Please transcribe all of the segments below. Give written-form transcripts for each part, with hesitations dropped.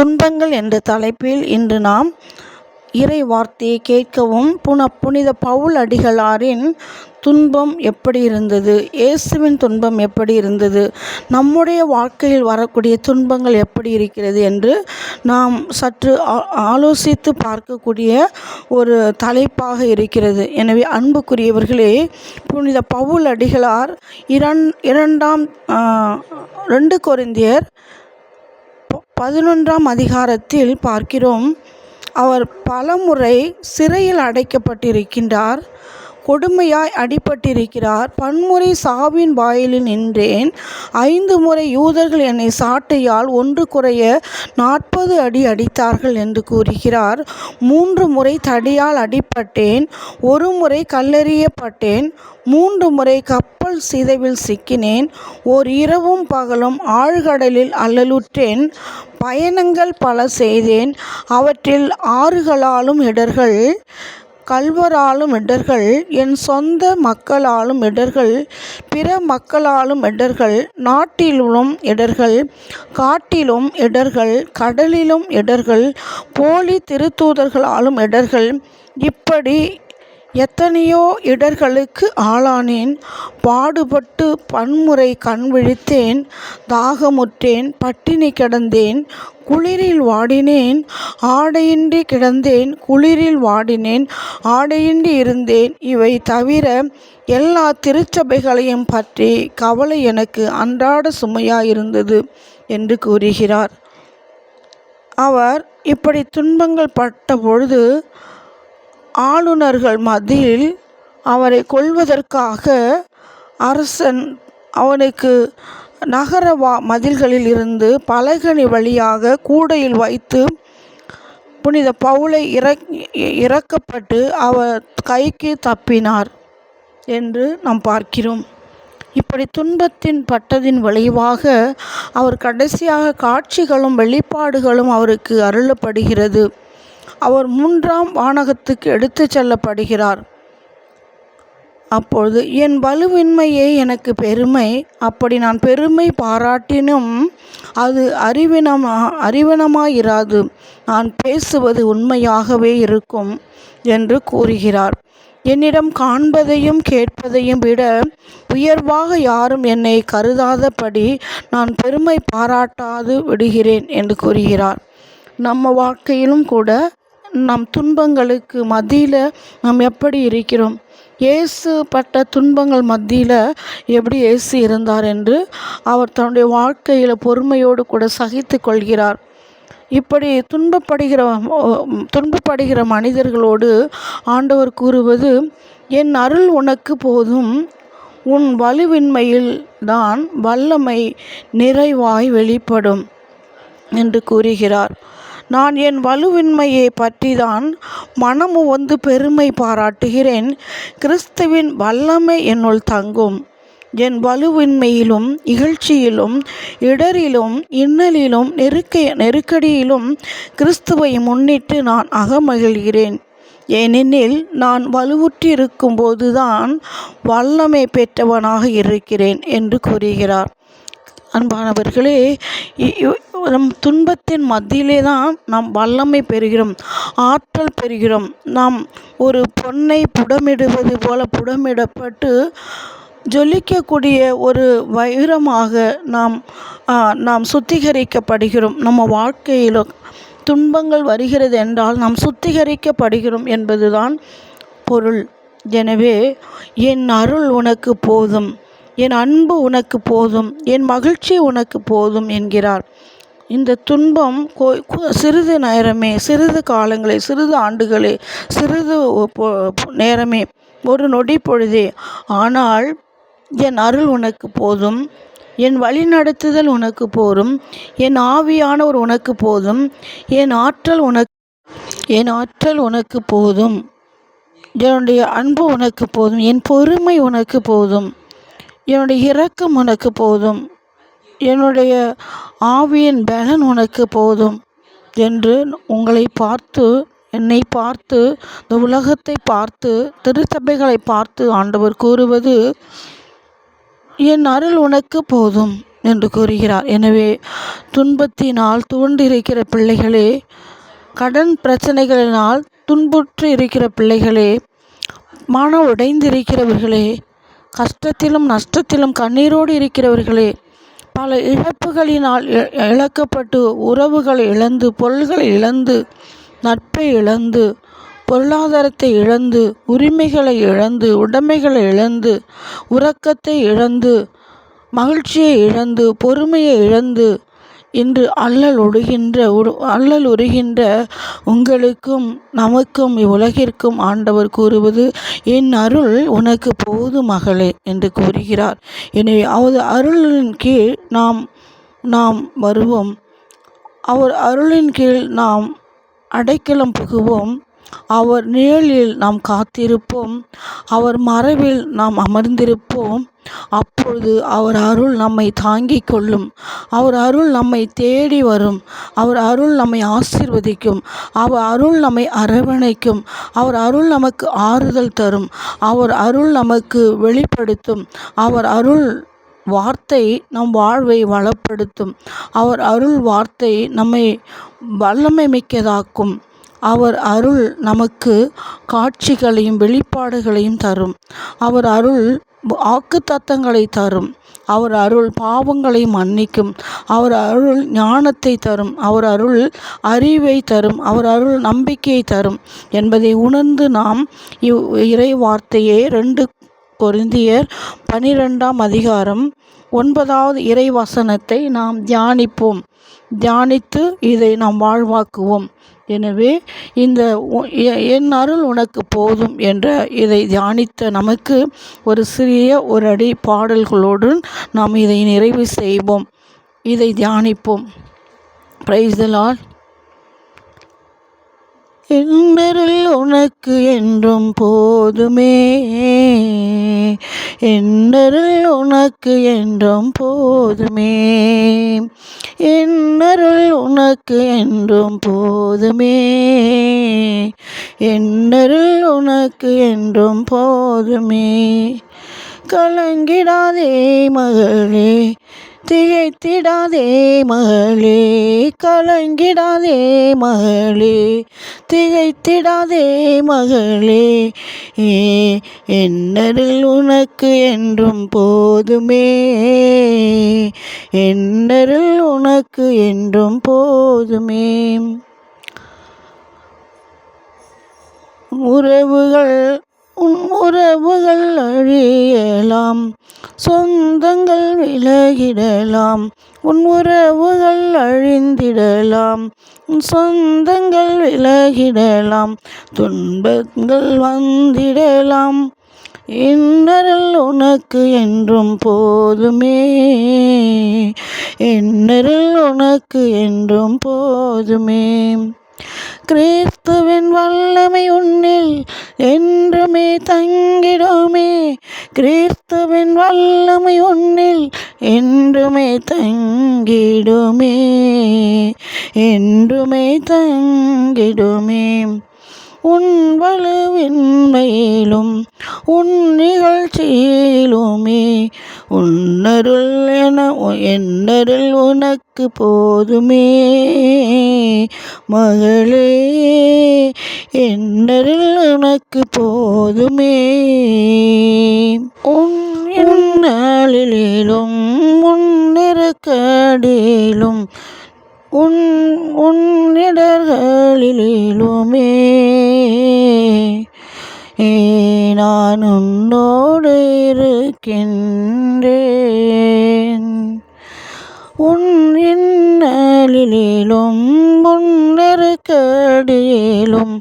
துன்பங்கள் என்ற தலைப்பில் இன்று நாம் இறை வார்த்தையை கேட்கவும் புனித பவுல் அடிகளாரின் துன்பம் எப்படி இருந்தது, இயேசுவின் துன்பம் எப்படி இருந்தது, நம்முடைய வாழ்க்கையில் வரக்கூடிய துன்பங்கள் எப்படி இருக்கிறது என்று நாம் சற்று ஆலோசித்து பார்க்கக்கூடிய ஒரு தலைப்பாக இருக்கிறது. எனவே அன்புக்குரியவர்களே, புனித பவுல் அடிகளார் 2 கொரிந்தியர் 11ஆம் அதிகாரத்தில் பார்க்கிறோம். அவர் பலமுறை சிறையில் அடைக்கப்பட்டிருக்கின்றார், கொடுமையாய் அடிபட்டிருக்கிறார். பன்முறை சாவின் வாயிலில் நின்றேன். 5 முறை யூதர்கள் என்னை சாட்டையால் 1 குறைய 40 அடி அடித்தார்கள் என்று கூறுகிறார். 3 முறை தடியால் அடிப்பட்டேன், 1 முறை கல்லெறியப்பட்டேன், 3 முறை கப்பல் சிதைவில் சிக்கினேன், ஓர் இரவும் பகலும் ஆழ்கடலில் அல்லலுற்றேன். பயணங்கள் பல செய்தேன், அவற்றில் ஆறுகளாலும் இடர்கள், கள்வராலும் இடர்கள், என் சொந்த மக்களாலும் இடர்கள், பிற மக்களாலும் இடர்கள், நாட்டிலும் இடர்கள், காட்டிலும் இடர்கள், கடலிலும் இடர்கள், போலி திருத்தூதர்களாலும் இடர்கள், இப்படி எத்தனையோ இடர்களுக்கு ஆளானேன். பாடுபட்டு பன்முறை கண் விழித்தேன், தாகமுற்றேன், பட்டினி கிடந்தேன், குளிரில் வாடினேன், ஆடையின்றி கிடந்தேன், குளிரில் வாடினேன், ஆடையின்றி இருந்தேன். இவை தவிர எல்லா திருச்சபைகளையும் பற்றி கவலை எனக்கு அன்றாட சுமையாயிருந்தது என்று கூறுகிறார். அவர் இப்படி துன்பங்கள் பட்ட பொழுது ஆளுநர்கள் மத்தியில் அவரை கொல்வதற்காக அரசன் அவனுக்கு நகர மதில்களில் இருந்து பலகணி வழியாக கூடையில் வைத்து புனித பவுலை இறக்கப்பட்டு அவர் கைக்கு தப்பினார் என்று நாம் பார்க்கிறோம். இப்படி துன்பத்தின் பட்டதின் விளைவாக அவர் கடைசியாக காட்சிகளும் வெளிப்பாடுகளும் அவருக்கு அருளப்படுகிறது. அவர் 3ஆம் வானகத்துக்கு எடுத்து செல்லப்படுகிறார். அப்பொழுது என் வலுவின்மையே எனக்கு பெருமை, அப்படி நான் பெருமை பாராட்டினும் அது அறிவீனமாயிராது, நான் பேசுவது உண்மையாகவே இருக்கும் என்று கூறுகிறார். என்னிடம் காண்பதையும் கேட்பதையும் விட உயர்வாக யாரும் என்னை கருதாதபடி நான் பெருமை பாராட்டாது விடுகிறேன் என்று கூறுகிறார். நம்ம வாழ்க்கையிலும் கூட நம் துன்பங்களுக்கு மத்தியில் நாம் எப்படி இருக்கிறோம், இயேசு பட்ட துன்பங்கள் மத்தியில் எப்படி இயேசு இருந்தார் என்று அவர் தன்னுடைய வாழ்க்கையில் பொறுமையோடு கூட சகித்து கொள்கிறார். இப்படி துன்பப்படுகிற மனிதர்களோடு ஆண்டவர் கூறுவது, என் அருள் உனக்கு போதும், உன் வலுவின்மையில் தான் வல்லமை நிறைவாய் வெளிப்படும் என்று கூறுகிறார். நான் என் வலுவின்மையை பற்றி தான் மனமு வந்து பெருமை பாராட்டுகிறேன். கிறிஸ்துவின் வல்லமை என்னுள் தங்கும். என் வலுவின்மையிலும் இகழ்ச்சியிலும் இடரிலும் இன்னலிலும் நெருக்கடியிலும் கிறிஸ்துவை முன்னிட்டு நான் அகமகிழ்கிறேன். ஏனெனில் நான் வலுவுற்றிருக்கும் போதுதான் வல்லமை பெற்றவனாக இருக்கிறேன் என்று கூறுகிறார். அன்பானவர்களே, நம் துன்பத்தின் மத்தியிலே தான் நாம் வல்லமை பெறுகிறோம், ஆற்றல் பெறுகிறோம். நாம் ஒரு பொன்னை புடமிடுவது போல புடமிடப்பட்டு ஜொலிக்கக்கூடிய ஒரு வைரமாக நாம் சுத்திகரிக்கப்படுகிறோம். நம்ம வாழ்க்கையில் துன்பங்கள் வருகிறது என்றால் நாம் சுத்திகரிக்கப்படுகிறோம் என்பதுதான் பொருள். எனவே என் அருள் உனக்கு போதும், என் அன்பு உனக்கு போதும், என் மகிழ்ச்சி உனக்கு போதும் என்கிறார். இந்த துன்பம் சிறிது நேரமே, சிறிது காலங்களே, சிறிது ஆண்டுகளே, சிறிது நேரமே, ஒரு நொடி பொழுதே. ஆனால் என் அருள் உனக்கு போதும், என் வழிநடத்துதல் உனக்கு போதும், என் ஆவியானவர் உனக்கு போதும், என் ஆற்றல் உனக்கு போதும், என்னுடைய அன்பு உனக்கு போதும், என் பொறுமை உனக்கு போதும், என்னுடைய இரக்கம் உனக்கு போதும், என்னுடைய ஆவியின் பலன் உனக்கு போதும் என்று உங்களை பார்த்து, என்னை பார்த்து, இந்த உலகத்தை பார்த்து, திருச்சபைகளை பார்த்து ஆண்டவர் கூறுவது, என் அருள் உனக்கு போதும், என்று கூறுகிறார். எனவே துன்பத்தினால் துவண்டிருக்கிற பிள்ளைகளே, கடன் பிரச்சனைகளினால் துன்புற்று இருக்கிற பிள்ளைகளே, மன உடைந்திருக்கிறவர்களே, கஷ்டத்திலும் நஷ்டத்திலும் கண்ணீரோடு இருக்கிறவர்களே, பல இழப்புகளினால் இழக்கப்பட்டு உறவுகளை இழந்து, பொருள்களை இழந்து, நட்பை இழந்து, பொருளாதாரத்தை இழந்து, உரிமைகளை இழந்து, உடைமைகளை இழந்து, உறக்கத்தை இழந்து, மகிழ்ச்சியை இழந்து, பொறுமையை இழந்து, இன்று அல்லல் உருகின்ற உங்களுக்கும் நமக்கும் இவ்வுலகிற்கும் ஆண்டவர் கூறுவது, என் அருள் உனக்கு போதும் மகளே என்று கூறுகிறார். எனவே அவர் அருளின் கீழ் நாம் வருவோம். அவர் அருளின் கீழ் நாம் அடைக்கலம் புகுவோம். அவர் நிழலில் நாம் காத்திருப்போம். அவர் மறைவில் நாம் அமர்ந்திருப்போம். அப்பொழுது அவர் அருள் நம்மை தாங்கிக் கொள்ளும். அவர் அருள் நம்மை தேடி வரும். அவர் அருள் நம்மை ஆசீர்வதிக்கும். அவர் அருள் நம்மை அரவணைக்கும். அவர் அருள் நமக்கு ஆறுதல் தரும். அவர் அருள் நமக்கு வெளிப்படுத்தும். அவர் அருள் வார்த்தை நம் வாழ்வை வளப்படுத்தும். அவர் அருள் வார்த்தை நம்மை வல்லமை மிக்கதாக்கும். அவர் அருள் நமக்கு காட்சிகளையும் வெளிப்பாடுகளையும் தரும். அவர் அருள் வாக்குத்தத்தங்களை தரும். அவர் அருள் பாவங்களை மன்னிக்கும். அவர் அருள் ஞானத்தை தரும். அவர் அருள் அறிவை தரும். அவர் அருள் நம்பிக்கையை தரும் என்பதை உணர்ந்து நாம் இறை வார்த்தையே 2 கொரிந்தியர் 12ஆம் அதிகாரம் 9வது இறை வசனத்தை நாம் தியானித்து இதை நாம் வாழ்வாக்குவோம். எனவே இந்த என் அருள் உனக்கு போதும் என்ற இதை தியானித்த நமக்கு ஒரு சிறிய அடி பாடல்களோடு நாம் இதை நிறைவு செய்வோம். இதை தியானிப்போம். Praise the Lord. என்னருள் உனக்கு என்றும் போதுமே, என்னருள் உனக்கு என்றும் போதுமே, என்னருள் உனக்கு என்றும் போதுமே, என்னருள் உனக்கு என்றும் போதுமே. கலங்கிடாதே மகளே, திகைத்திடாதே மகளே, கலங்கிடாதே மகளே, திகைத்திடாதே மகளே, என்னருள் உனக்கு என்றும் போதுமே, என்னருள் உனக்கு என்றும் போதுமே. உறவுகள் அழியலாம், சொந்தங்கள் விலகிடலாம், உன் உறவுகள் அழிந்திடலாம், உன் சொந்தங்கள் விலகிடலாம், துன்பங்கள் வந்திடலாம், என்னருள் உனக்கு என்றும் போதுமே, என்னருள் உனக்கு என்றும் போதுமே. கிறிஸ்துவின் வல்லமை உன்னில் என்றுமே தங்கிடுமே, கிறிஸ்துவின் வல்லமை உன்னில் என்றுமே தங்கிடுமே, என்றுமே தங்கிடுமே. உன் வலுவின்மையிலும் உன் நிகழ்ச்சியிலுமே உன்னருள் என்னருள் உனக்கு போதுமே மகளே, என்னருள் உனக்கு போதுமே. உன்னாளிலும் உன் நெருக்கடியிலும் உன்னிடர்களிலுமே நான் உன்னோடு இருக்கின்றேன். உன் இன்னலிலும் உன் நெருக்கடியிலும்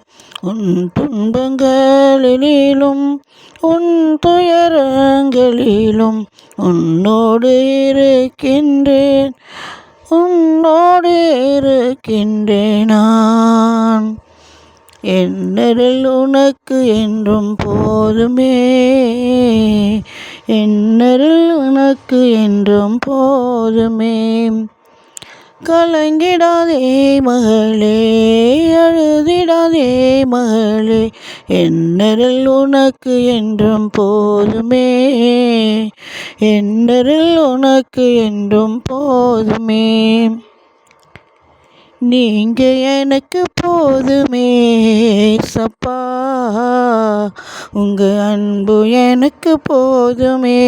உன் துன்பங்களிலும் உன் துயரங்களிலும் உன்னோடு இருக்கின்றேன், உன்னோடு இருக்கின்றேன் நான். என்னருள் உனக்கு என்றும் போதுமே, என்னருள் உனக்கு என்றும் போதுமே. கலங்கிடாதே மகளே, அழுதிடாதே மகளே, என்னரில் உனக்கு என்றும் போதுமே, என்னரில் உனக்கு என்றும் போதுமே. நீங்க எனக்கு போதுமே சப்பா, உங்க அன்பு எனக்கு போதுமே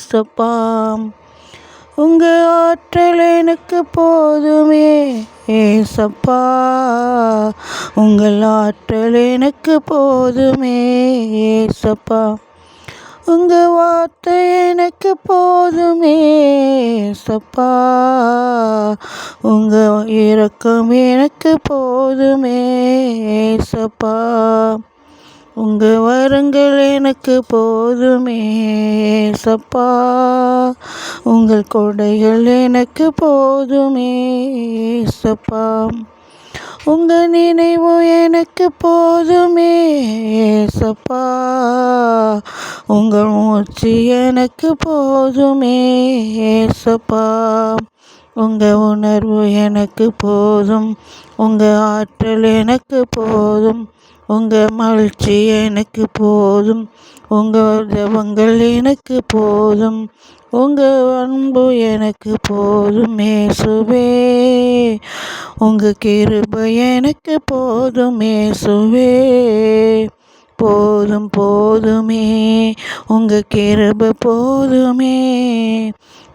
சப்பா, உங்க ஆற்றல் எனக்கு போதுமே சப்பா, உங்கள் ஆற்றல் எனக்கு போதுமே சப்பா, உங்க வார்த்தை எனக்கு போதுமே சப்பா, உங்க இரக்கம் எனக்கு போதுமே சப்பா, உங்க வரங்கள் எனக்கு போதுமே சப்பா, உங்கள் கொடைகள் எனக்கு போதுமே சப்பா, உங்க நினைவு எனக்கு போதுமே சப்பா, உங்கள் மூச்சு எனக்கு போதுமே சப்பா, உங்க உணர்வு எனக்கு போதும், உங்க ஆற்றல் எனக்கு போதும், உங்க மகிழ்ச்சி எனக்கு போதும், உங்க ஜெபங்கள் எனக்கு போதும், உங்க அன்பு எனக்கு போதும் இயேசுவே, உங்க கிருபை எனக்கு போதும் இயேசுவே, போதும் போதுமே, உங்க கிருபை போதுமே,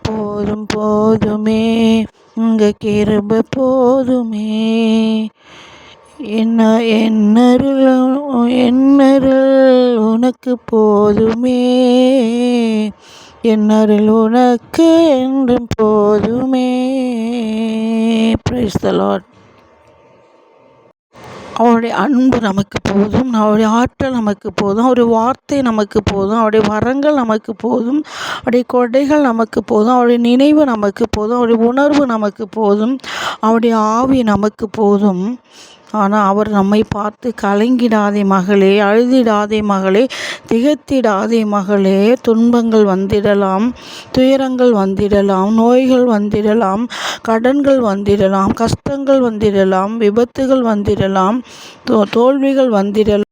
போதும் போதுமே, உங்க கிருபை போதுமே. என்னருள் உனக்கு போதுமே, என்னருள் உனக்கு என்றும் போதுமே. Praise the Lord. அவருடைய அன்பு நமக்கு போதும், அவருடைய ஆற்றல் நமக்கு போதும், அவருடைய வார்த்தை நமக்கு போதும், அவருடைய வரங்கள் நமக்கு போதும், அவருடைய கொடைகள் நமக்கு போதும், அவருடைய நினைவு நமக்கு போதும், அவருடைய உணர்வு நமக்கு போதும், அவருடைய ஆவி நமக்கு போதும். ஆனால் அவர் நம்மை பார்த்து கலங்கிடாதே மகளே, அழுதிடாதே மகளே, திகைத்திடாதே மகளே, துன்பங்கள் வந்திடலாம், துயரங்கள் வந்திடலாம், நோய்கள் வந்திடலாம், கடன்கள் வந்திடலாம், கஷ்டங்கள் வந்திடலாம், விபத்துகள் வந்திடலாம், தோல்விகள் வந்திடலாம்.